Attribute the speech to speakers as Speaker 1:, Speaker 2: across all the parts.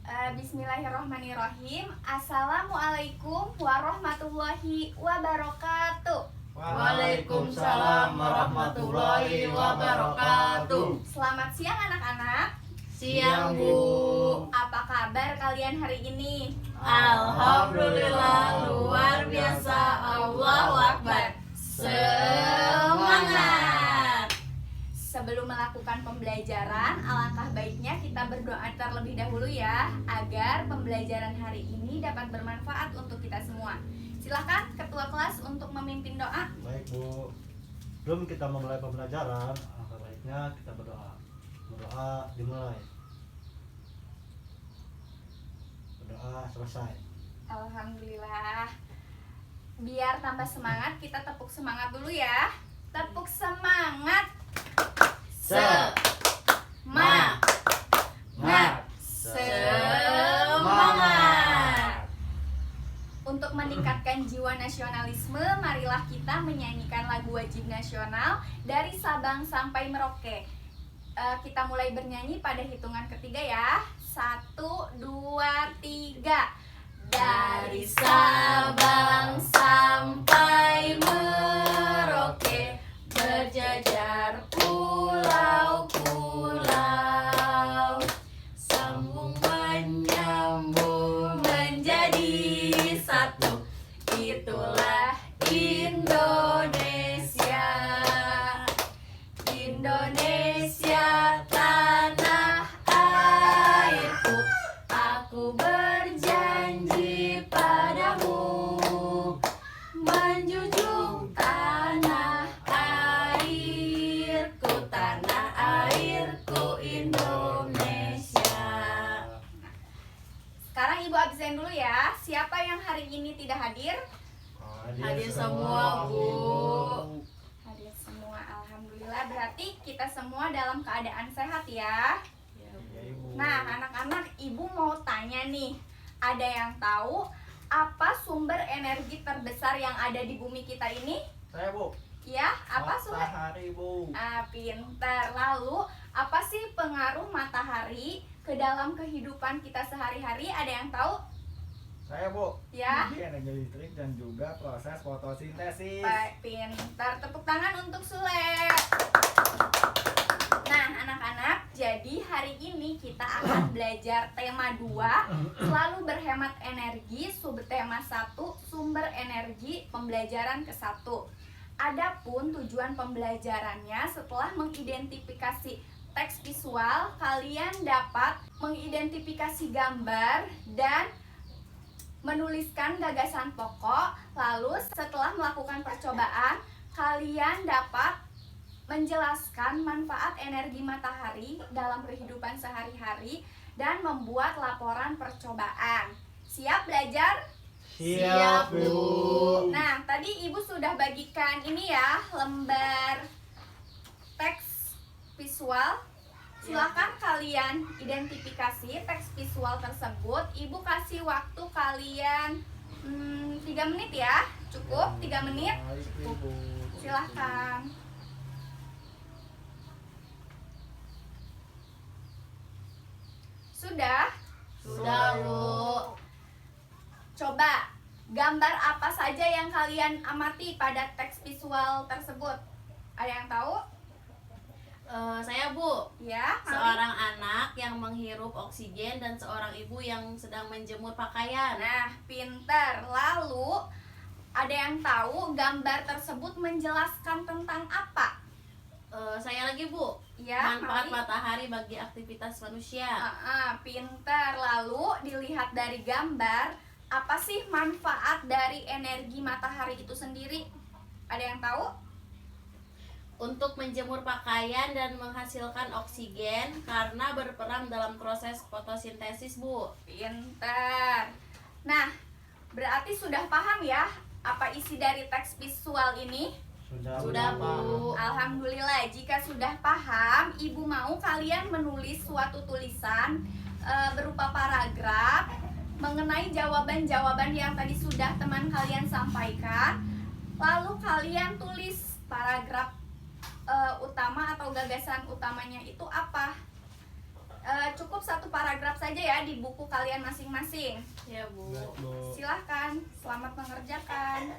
Speaker 1: Bismillahirrahmanirrahim. Assalamualaikum warahmatullahi wabarakatuh.
Speaker 2: Waalaikumsalam warahmatullahi wabarakatuh.
Speaker 1: Selamat siang anak-anak.
Speaker 2: Siang, Bu.
Speaker 1: Apa kabar kalian hari ini?
Speaker 2: Alhamdulillah, luar biasa. Allahu Akbar. Semangat.
Speaker 1: Sebelum melakukan pembelajaran, alangkah baiknya kita berdoa terlebih dahulu ya, agar pembelajaran hari ini dapat bermanfaat untuk kita semua. Silakan ketua kelas untuk memimpin doa.
Speaker 3: Baik, Bu. Sebelum kita memulai pembelajaran, alangkah baiknya kita berdoa. Berdoa dimulai. Berdoa selesai.
Speaker 1: Alhamdulillah. Biar tambah semangat, kita tepuk semangat dulu ya. Tepuk semangat.
Speaker 2: Semangat. Semangat.
Speaker 1: Untuk meningkatkan jiwa nasionalisme, marilah kita menyanyikan lagu wajib nasional dari Sabang sampai Merauke. Kita mulai bernyanyi pada hitungan ketiga ya. 1, 2, 3.
Speaker 2: Dari Sabang sampai Merauke, berjajar pulau-pulau, sambung menyambung menjadi satu. Itulah Indonesia. Indonesia tanah airku, aku berjanji padamu, menjunjung tanah airku Indonesia.
Speaker 1: Sekarang Ibu absen dulu ya. Siapa yang hari ini tidak hadir?
Speaker 2: Hadir semua, Bu.
Speaker 1: Hadir semua, alhamdulillah. Berarti kita semua dalam keadaan sehat ya.
Speaker 3: Ya, Ibu.
Speaker 1: Nah, anak-anak, Ibu mau tanya nih. Ada yang tahu apa sumber energi terbesar yang ada di bumi kita ini?
Speaker 3: Saya, Bu.
Speaker 1: Ya, apa sumber?
Speaker 3: Matahari, Bu.
Speaker 1: Pintar. Lalu, apa sih pengaruh matahari ke dalam kehidupan kita sehari-hari? Ada yang tahu?
Speaker 4: Saya, Bu.
Speaker 1: Ya.
Speaker 4: Jadi energi listrik dan juga proses fotosintesis.
Speaker 1: Pintar. Tepuk tangan untuk Sule. Nah, anak-anak, jadi hari ini kita akan belajar tema 2, selalu berhemat energi, subtema 1, sumber energi, pembelajaran ke-1. Adapun tujuan pembelajarannya, setelah mengidentifikasi teks visual, kalian dapat mengidentifikasi gambar dan menuliskan gagasan pokok. Lalu setelah melakukan percobaan, kalian dapat menjelaskan manfaat energi matahari dalam kehidupan sehari-hari dan membuat laporan percobaan. Siap belajar?
Speaker 2: Siap, Bu.
Speaker 1: Nah, tadi Ibu sudah bagikan ini ya, lembar teks visual. Silakan kalian identifikasi teks visual tersebut. Ibu kasih waktu kalian 3 menit ya. Cukup 3 menit?
Speaker 4: Baik, Ibu.
Speaker 1: Silahkan. Sudah?
Speaker 2: Sudah, Bu.
Speaker 1: Coba gambar apa saja yang kalian amati pada teks visual tersebut? Ada yang tahu?
Speaker 2: Saya, Bu.
Speaker 1: Ya, Mali?
Speaker 2: Seorang anak yang menghirup oksigen dan seorang ibu yang sedang menjemur pakaian.
Speaker 1: Nah, pinter. Lalu ada yang tahu gambar tersebut menjelaskan tentang apa?
Speaker 2: Saya lagi, Bu.
Speaker 1: Ya,
Speaker 2: Manfaat
Speaker 1: Mali?
Speaker 2: matahari bagi aktivitas manusia.
Speaker 1: Pinter. Lalu dilihat dari gambar, apa sih manfaat dari energi matahari itu sendiri? Ada yang tahu?
Speaker 2: Untuk menjemur pakaian dan menghasilkan oksigen karena berperan dalam proses fotosintesis, Bu.
Speaker 1: Pinter. Nah, berarti sudah paham ya apa isi dari teks visual ini?
Speaker 2: Sudah, Bu.
Speaker 1: Alhamdulillah, jika sudah paham, Ibu mau kalian menulis suatu tulisan berupa paragraf mengenai jawaban-jawaban yang tadi sudah teman kalian sampaikan. Lalu kalian tulis paragraf utama atau gagasan utamanya itu apa? Cukup satu paragraf saja saja ya di buku kalian masing-masing.
Speaker 2: Ya, Bu.
Speaker 3: Baik, Bu.
Speaker 1: Silahkan, selamat mengerjakan.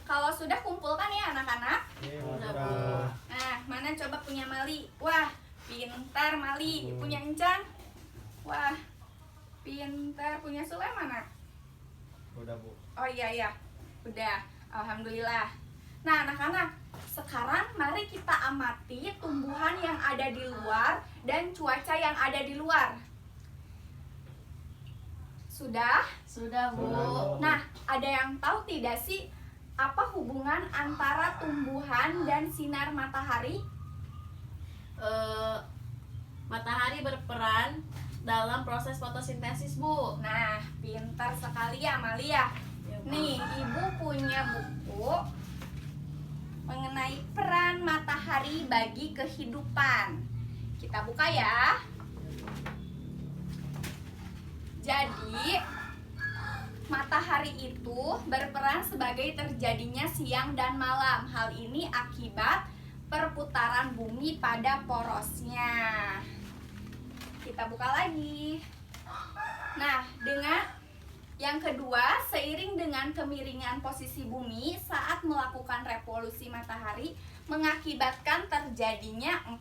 Speaker 1: Kalau sudah kumpulkan ya anak-anak.
Speaker 4: Oke,
Speaker 2: Udah,
Speaker 4: udah.
Speaker 2: Bu.
Speaker 1: Nah, mana coba punya Mali? Wah, pintar Mali. Punya Encang? Wah, pintar. Punya Sule mana?
Speaker 4: Udah, Bu.
Speaker 1: Oh iya, udah. Alhamdulillah. Nah anak-anak, sekarang mari kita amati tumbuhan yang ada di luar dan cuaca yang ada di luar. Sudah?
Speaker 2: Sudah, Bu.
Speaker 1: Nah, ada yang tahu tidak sih apa hubungan antara tumbuhan dan sinar matahari?
Speaker 2: Matahari berperan dalam proses fotosintesis, Bu.
Speaker 1: Nah, pintar sekali ya Amalia.
Speaker 2: Ya, Bu.
Speaker 1: Nih, Ibu punya buku mengenai peran matahari bagi kehidupan. Kita buka ya. Jadi, matahari itu berperan sebagai terjadinya siang dan malam. Hal ini akibat perputaran bumi pada porosnya. Kita buka lagi. Nah, dengan yang kedua, seiring dengan kemiringan posisi bumi saat melakukan revolusi matahari mengakibatkan terjadinya 4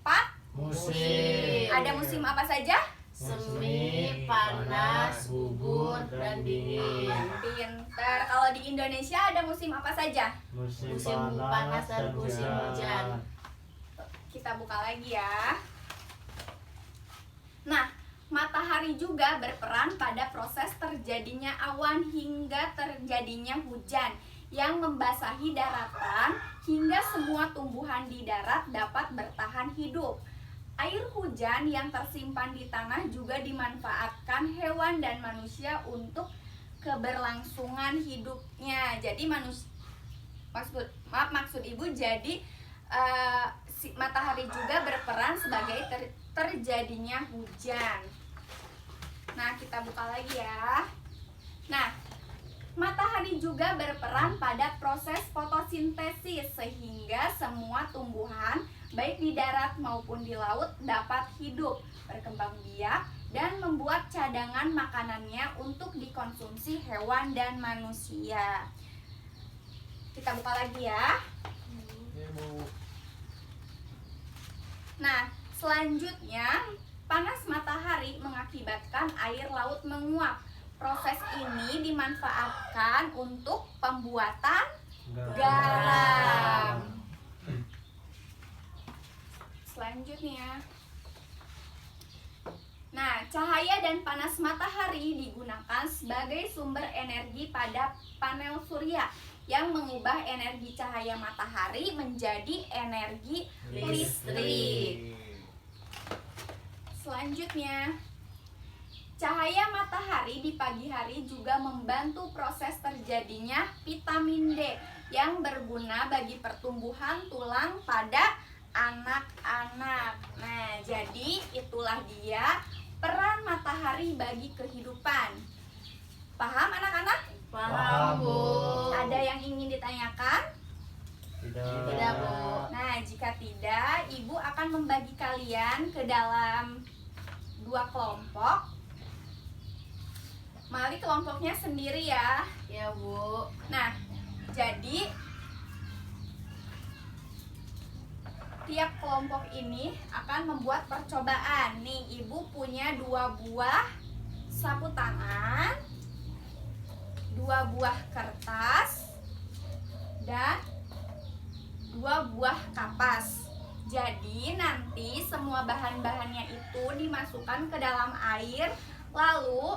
Speaker 4: Musim.
Speaker 1: Ada musim apa saja?
Speaker 2: Semi, panas, gugur, dan dingin.
Speaker 1: Pinter. Kalau di Indonesia ada musim apa saja?
Speaker 3: Musim
Speaker 2: Musim panas dan musim hujan.
Speaker 1: Kita buka lagi ya. Nah, matahari juga berperan pada proses terjadinya awan hingga terjadinya hujan yang membasahi daratan hingga semua tumbuhan di darat dapat bertahan hidup. Air hujan yang tersimpan di tanah juga dimanfaatkan hewan dan manusia untuk keberlangsungan hidupnya. Jadi maksud Ibu jadi matahari juga berperan sebagai terjadinya hujan. Nah, kita buka lagi ya. Nah, matahari juga berperan pada proses fotosintesis sehingga semua tumbuhan baik di darat maupun di laut dapat hidup, berkembang biak dan membuat cadangan makanannya untuk dikonsumsi hewan dan manusia. Kita buka lagi ya.
Speaker 4: Oke, Bu.
Speaker 1: Nah, selanjutnya panas matahari mengakibatkan air laut menguap. Proses ini dimanfaatkan untuk pembuatan garam. Selanjutnya, nah, cahaya dan panas matahari digunakan sebagai sumber energi pada panel surya yang mengubah energi cahaya matahari menjadi energi listrik. Selanjutnya, cahaya matahari di pagi hari juga membantu proses terjadinya vitamin D yang berguna bagi pertumbuhan tulang pada anak-anak. Nah, jadi itulah dia peran matahari bagi kehidupan. Paham anak-anak?
Speaker 2: Paham, Bu.
Speaker 1: Ada yang ingin ditanyakan?
Speaker 2: Tidak, Bu.
Speaker 1: Nah, jika tidak, Ibu akan membagi kalian ke dalam 2 kelompok. Mali kelompoknya sendiri ya.
Speaker 2: Ya, Bu.
Speaker 1: Nah, jadi tiap kelompok ini akan membuat percobaan. Nih, Ibu punya 2 buah sapu tangan, 2 buah kertas, dan 2 buah kapas. Jadi nanti semua bahan-bahannya itu dimasukkan ke dalam air, lalu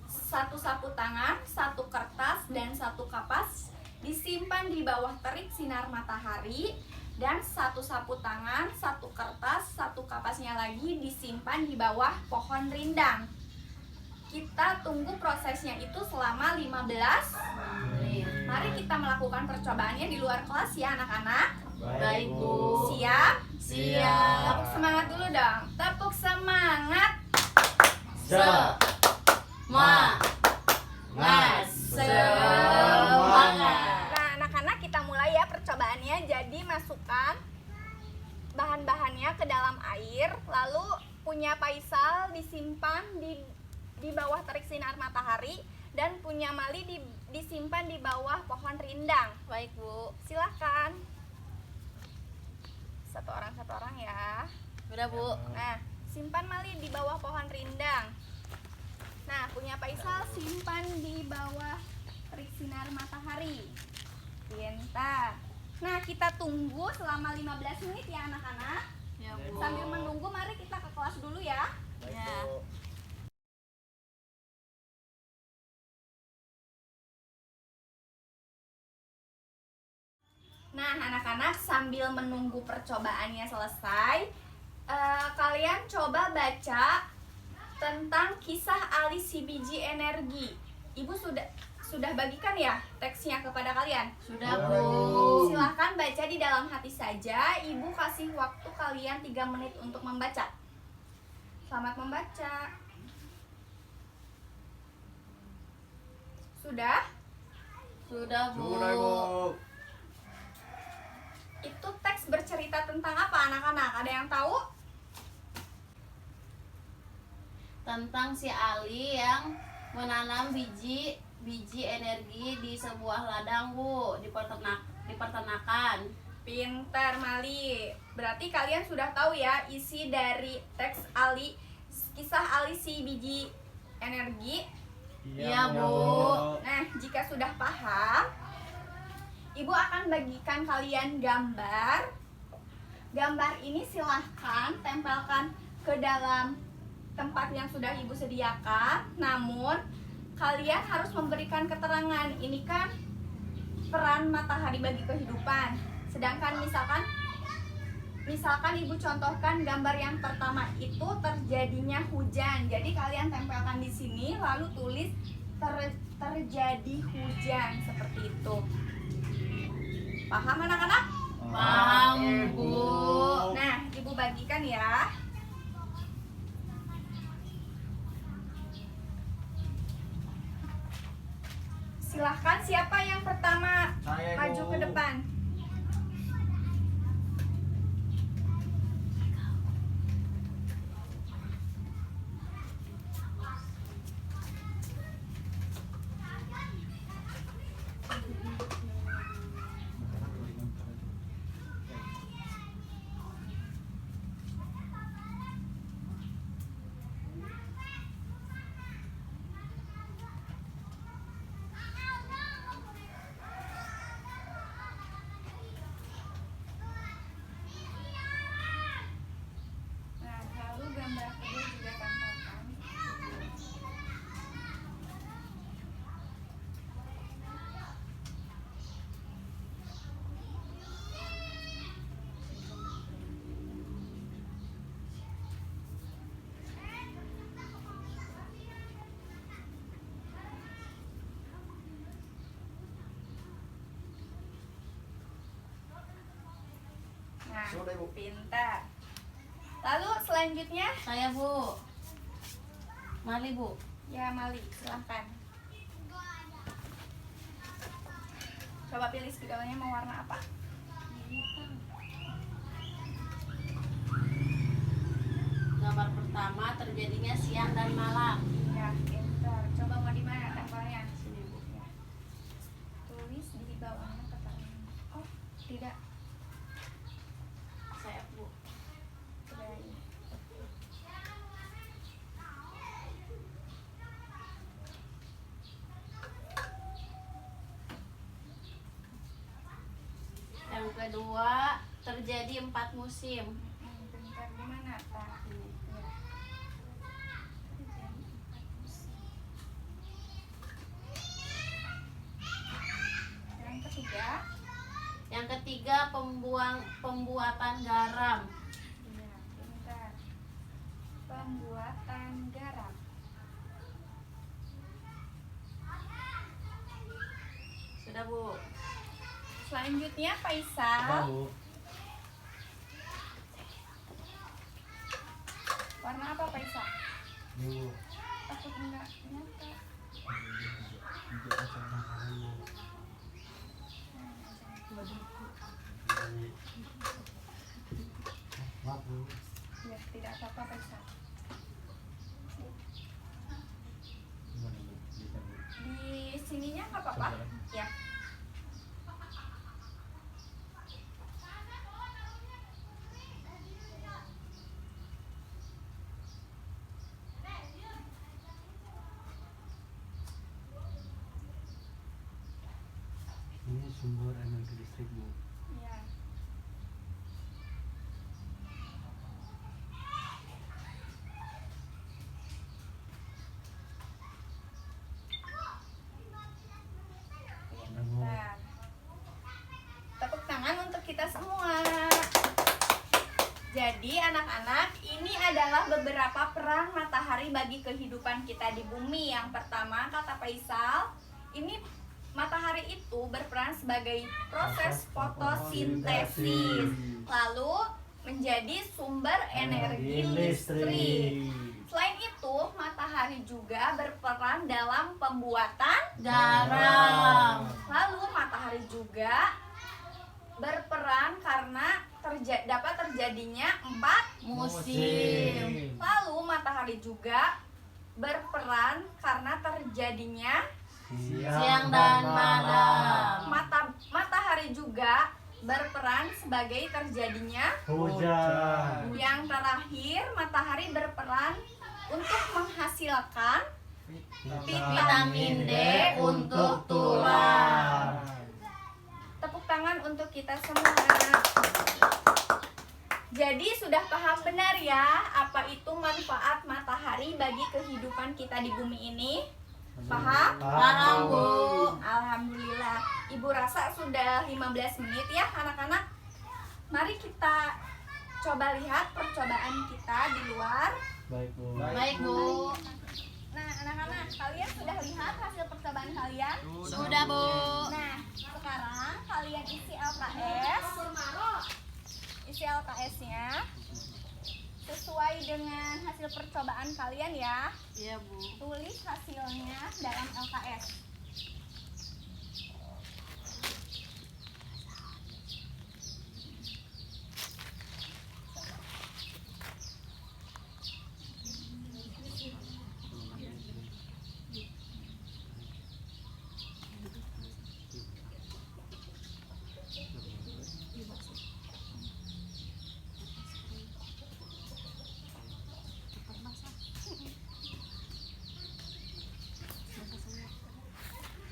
Speaker 1: satu sapu tangan, 1 kertas, dan 1 kapas disimpan di bawah terik sinar matahari, dan 1 sapu tangan, 1 kertas, 1 kapasnya lagi disimpan di bawah pohon rindang. Kita tunggu prosesnya itu selama 15 menit. Mari kita melakukan percobaannya di luar kelas ya anak-anak.
Speaker 2: Baik, Bu.
Speaker 1: Siap?
Speaker 2: Siap.
Speaker 1: Tepuk semangat dulu dong. Tepuk semangat.
Speaker 2: Semangat.
Speaker 1: Nah, anak-anak kita mulai ya percobaannya. caranya, jadi masukkan bahan-bahannya ke dalam air, lalu punya Faisal disimpan di bawah terik sinar matahari, dan punya Mali disimpan di bawah pohon rindang.
Speaker 2: Baik, Bu.
Speaker 1: Silahkan. Satu orang ya.
Speaker 2: Udah, Bu.
Speaker 1: Nah, simpan Mali di bawah pohon rindang. Nah, punya Faisal simpan di bawah terik sinar matahari. Pintar. Nah, kita tunggu selama 15 menit ya anak-anak.
Speaker 2: Ya, Bu.
Speaker 1: Sambil menunggu, mari kita ke kelas dulu ya.
Speaker 4: Baik,
Speaker 2: Ya.
Speaker 4: Bu.
Speaker 1: Nah, anak-anak, sambil menunggu percobaannya selesai, kalian coba baca tentang kisah Ali si biji energi. Ibu sudah bagikan ya teksnya kepada kalian?
Speaker 2: Sudah,
Speaker 4: Sudah,
Speaker 2: Bu.
Speaker 4: Bu.
Speaker 1: Silahkan baca di dalam hati saja. Ibu kasih waktu kalian 3 menit untuk membaca. Selamat membaca. Sudah?
Speaker 2: Sudah, Bu.
Speaker 4: Sudah, Bu.
Speaker 1: Itu teks bercerita tentang apa anak-anak? Ada yang tahu?
Speaker 2: Tentang si Ali yang menanam biji energi di sebuah ladang, Bu, di peternakan.
Speaker 1: Pintar, Mali. Berarti kalian sudah tahu ya isi dari teks kisah Ali si biji energi.
Speaker 2: Iya, Bu.
Speaker 1: Nah, jika sudah paham, Ibu akan bagikan kalian gambar. Gambar ini silahkan tempelkan ke dalam tempat yang sudah Ibu sediakan. Namun, kalian harus memberikan keterangan. Ini kan peran matahari bagi kehidupan. Sedangkan misalkan Ibu contohkan gambar yang pertama itu terjadinya hujan. Jadi kalian tempelkan di sini lalu tulis terjadi hujan seperti itu. Paham anak-anak?
Speaker 2: Paham, Bu.
Speaker 1: Nah, Ibu bagikan ya. Silahkan, siapa yang pertama
Speaker 4: Saya,
Speaker 1: maju
Speaker 4: Bu.
Speaker 1: ke depan? Nah, lalu gambar kedua juga tempelkan. Nah,
Speaker 4: Sudah, Bu.
Speaker 1: pintar. Lalu selanjutnya,
Speaker 2: Saya, Bu. Mali, Bu.
Speaker 1: ya Mali, silahkan. Coba pilih spidolnya mau warna apa?
Speaker 2: Gambar pertama terjadinya siang dan malam.
Speaker 1: Ya, pintar. Coba mau di mana tempelnya?
Speaker 2: Sini, Bu.
Speaker 1: Ya. Tulis di bawahnya keterangan. Oh, tidak.
Speaker 2: Saya, Bu.
Speaker 1: Sudah ini.
Speaker 2: Yang kedua terjadi 4 musim.
Speaker 1: Pintar di mana, Pak?
Speaker 2: Ini.
Speaker 1: Ya. Terjadi 4 musim. Yang ketiga,
Speaker 2: Yang ketiga pembuatan garam.
Speaker 1: iya, pintar. Pembuatan garam.
Speaker 2: Sudah, Bu.
Speaker 1: Selanjutnya Faisal.
Speaker 3: Tahu.
Speaker 1: Warna apa Faisal?
Speaker 3: Bu.
Speaker 1: Takut enggak nyata. Ya, tidak apa-apa Faisal.
Speaker 3: Gimana, Bu? Bisa, Bu?
Speaker 1: Di sininya nggak apa-apa. Ya.
Speaker 3: Ini sumber energi listrik, Bu.
Speaker 1: Ya. Bentar. Tepuk tangan untuk kita semua. Jadi anak-anak, ini adalah beberapa peran matahari bagi kehidupan kita di bumi. Yang pertama, kata Faisal, ini matahari itu berperan sebagai proses fotosintesis, lalu menjadi sumber energi listrik. Selain itu, matahari juga berperan dalam pembuatan
Speaker 2: Garam.
Speaker 1: Lalu matahari juga berperan karena dapat terjadinya 4
Speaker 2: Musim.
Speaker 1: Lalu matahari juga berperan karena terjadinya
Speaker 2: Siang dan malam.
Speaker 1: matahari juga berperan sebagai terjadinya
Speaker 3: Hujan.
Speaker 1: Yang terakhir, matahari berperan untuk menghasilkan
Speaker 2: Vitamin D untuk tulang.
Speaker 1: Tepuk tangan untuk kita semua. Jadi sudah paham benar ya apa itu manfaat matahari bagi kehidupan kita di bumi ini? Paham?
Speaker 2: Paham, Bu.
Speaker 1: Alhamdulillah. Ibu rasa sudah 15 menit ya anak-anak. Mari kita coba lihat percobaan kita di luar.
Speaker 3: Baik, Bu.
Speaker 2: Baik, Bu.
Speaker 1: Nah, anak-anak, kalian sudah lihat hasil percobaan kalian?
Speaker 2: Sudah, Bu.
Speaker 1: Nah, sekarang kalian isi LKS. Isi LKS-nya sesuai dengan hasil percobaan kalian ya.
Speaker 2: Iya, Bu.
Speaker 1: Tulis hasilnya dalam LKS.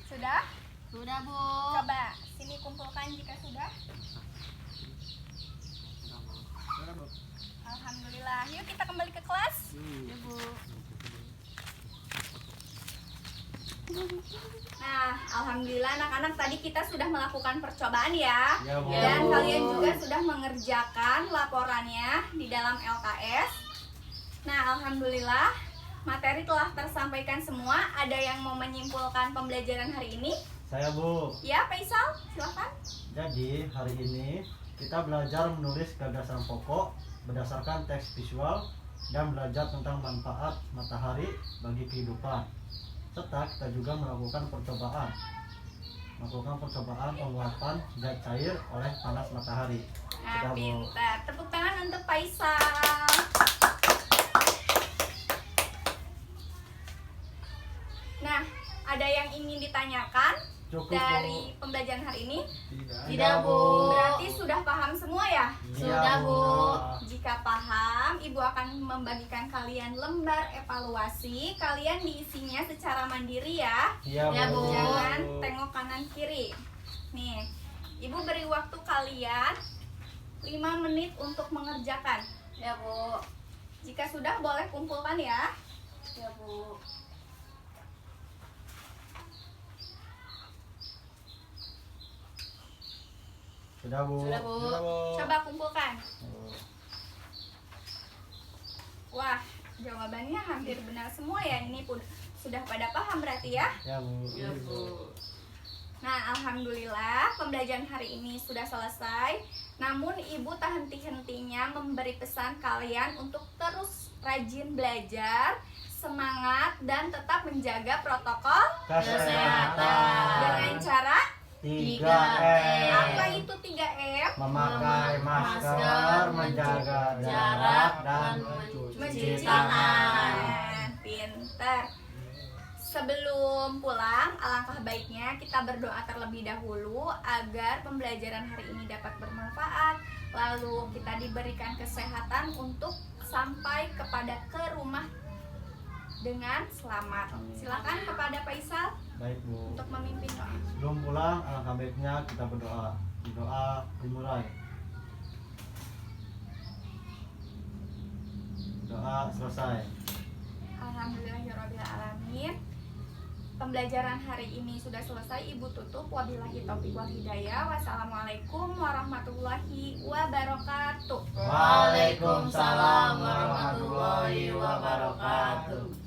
Speaker 1: Sudah?
Speaker 2: Sudah, Bu.
Speaker 1: Coba sini kumpulkan jika sudah. Alhamdulillah. Yuk kita kembali ke kelas.
Speaker 2: Iya, Bu.
Speaker 1: Nah, alhamdulillah anak-anak tadi kita sudah melakukan percobaan ya.
Speaker 3: Ya, Bu.
Speaker 1: Dan
Speaker 2: Bu.
Speaker 1: kalian juga sudah mengerjakan laporannya di dalam LKS. Nah, alhamdulillah materi telah tersampaikan semua. Ada yang mau menyimpulkan pembelajaran hari ini?
Speaker 3: Saya, Bu.
Speaker 1: Ya, Faisal, silahkan.
Speaker 3: Jadi hari ini kita belajar menulis gagasan pokok berdasarkan teks visual dan belajar tentang manfaat matahari bagi kehidupan. Serta kita juga melakukan percobaan penguapan zat cair oleh panas matahari.
Speaker 1: Nah,
Speaker 3: Sudah, Bu.
Speaker 1: pintar. Tepuk tangan untuk Faisal. Nah, ada yang ingin ditanyakan
Speaker 3: Cukup,
Speaker 1: dari
Speaker 3: Bu.
Speaker 1: pembelajaran hari ini?
Speaker 2: Tidak, Bu.
Speaker 1: Berarti sudah paham semua ya?
Speaker 2: Sudah, Bu.
Speaker 1: Jika paham, Ibu akan membagikan kalian lembar evaluasi. Kalian diisinya secara mandiri ya.
Speaker 3: Iya,
Speaker 2: Ya, Bu.
Speaker 1: Jangan tengok kanan kiri. Nih, Ibu beri waktu kalian 5 menit untuk mengerjakan.
Speaker 2: Ya, Bu.
Speaker 1: Jika sudah, boleh kumpulkan ya.
Speaker 2: Ya, Bu.
Speaker 3: Sudah, Bu.
Speaker 2: Sudah, Bu.
Speaker 1: Coba kumpulkan. Wah, jawabannya hampir benar semua ya. Ini pun sudah pada paham berarti ya.
Speaker 3: Ya, Bu.
Speaker 2: Ya, Bu.
Speaker 1: Nah, alhamdulillah pembelajaran hari ini sudah selesai. Namun Ibu tak henti-hentinya memberi pesan kalian untuk terus rajin belajar, semangat, dan tetap menjaga protokol
Speaker 2: Kesehatan.
Speaker 1: dengan cara
Speaker 3: 3M.
Speaker 1: apa itu 3M?
Speaker 3: memakai masker, menjaga jarak, dan
Speaker 2: mencuci
Speaker 3: tangan.
Speaker 2: tangan.
Speaker 1: Pinter. Sebelum pulang, alangkah baiknya kita berdoa terlebih dahulu agar pembelajaran hari ini dapat bermanfaat. Lalu kita diberikan kesehatan untuk sampai ke rumah dengan selamat. Silakan kepada Faisal
Speaker 3: Baik Bu,
Speaker 1: untuk memimpin doa.
Speaker 3: sebelum pulang alangkah baiknya kita berdoa. Doa dimulai. Doa selesai.
Speaker 1: Alhamdulillahirrahmanirrahim. Pembelajaran hari ini sudah selesai. Ibu tutup. Wabillahi taufiq wal hidayah. Wassalamualaikum warahmatullahi wabarakatuh.
Speaker 3: Waalaikumsalam warahmatullahi wabarakatuh.